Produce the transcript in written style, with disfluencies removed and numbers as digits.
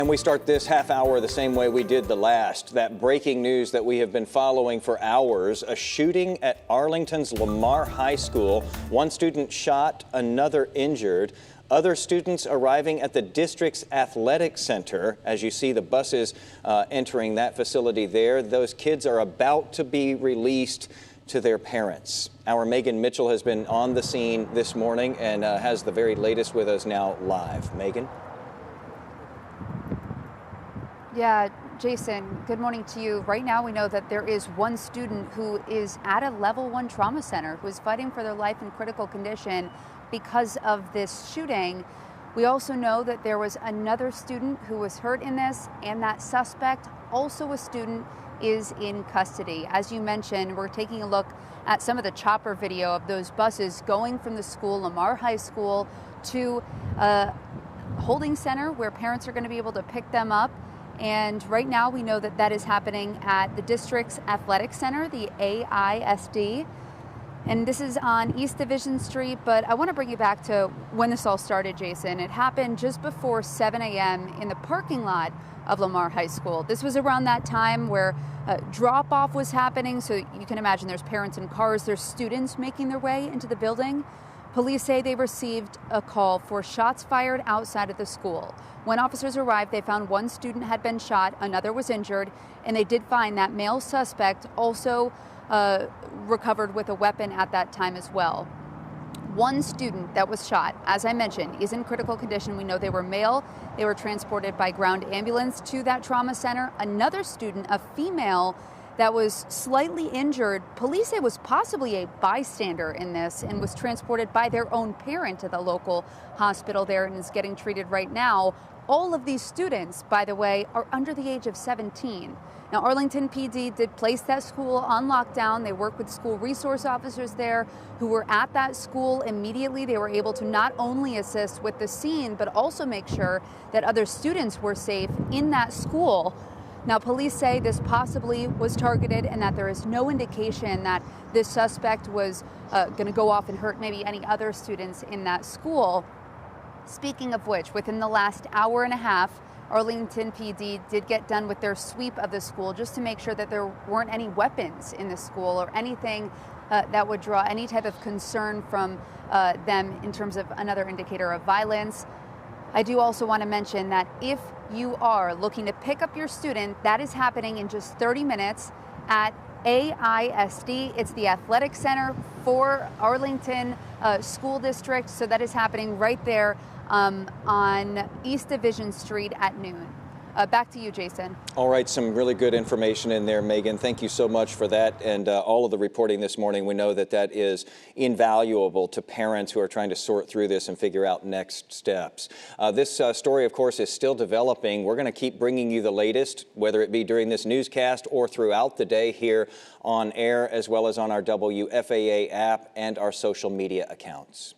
And we start this half hour the same way we did the last. That breaking news that we have been following for hours, a shooting at Arlington's Lamar High School. One student shot, another injured. Other students arriving at the district's athletic center. As you see the buses entering that facility there, those kids are about to be released to their parents. Our Megan Mitchell has been on the scene this morning and has the very latest with us now live. Megan? Yeah, Jason, good morning to you. Right now we know that there is one student who is at a level 1 trauma center who is fighting for their life in critical condition because of this shooting. We also know that there was another student who was hurt in this, and that suspect, also a student, is in custody. As you mentioned, we're taking a look at some of the chopper video of those buses going from the school, Lamar High School, to a holding center where parents are going to be able to pick them up. And right now we know that that is happening at the district's athletic center, the AISD. And this is on East Division Street, but I want to bring you back to when this all started, Jason. It happened just before 7 a.m. in the parking lot of Lamar High School. This was around that time where drop-off was happening, so you can imagine there's parents in cars, there's students making their way into the building. Police say they received a call for shots fired outside of the school. When officers arrived, they found one student had been shot, another was injured, and they did find that male suspect also recovered with a weapon at that time as well. One student that was shot, as I mentioned, is in critical condition. We know they were male. They were transported by ground ambulance to that trauma center. Another student, a female, that was slightly injured. Police say was possibly a bystander in this and was transported by their own parent to the local hospital there and is getting treated right now. All of these students, by the way, are under the age of 17. Now, Arlington PD did place that school on lockdown. They worked with school resource officers there who were at that school immediately. They were able to not only assist with the scene, but also make sure that other students were safe in that school. Now, police say this possibly was targeted and that there is no indication that this suspect was going to go off and hurt maybe any other students in that school. Speaking of which, within the last hour and a half, Arlington PD did get done with their sweep of the school just to make sure that there weren't any weapons in the school or anything that would draw any type of concern from them in terms of another indicator of violence. I do also want to mention that if you are looking to pick up your student, that is happening in just 30 minutes at AISD. It's the athletic center for Arlington School District. So that is happening right there on East Division Street at noon. Back to you, Jason. All right, some really good information in there, Megan. Thank you so much for that and all of the reporting this morning. We know that that is invaluable to parents who are trying to sort through this and figure out next steps. This story, of course, is still developing. We're going to keep bringing you the latest, whether it be during this newscast or throughout the day here on air, as well as on our WFAA app and our social media accounts.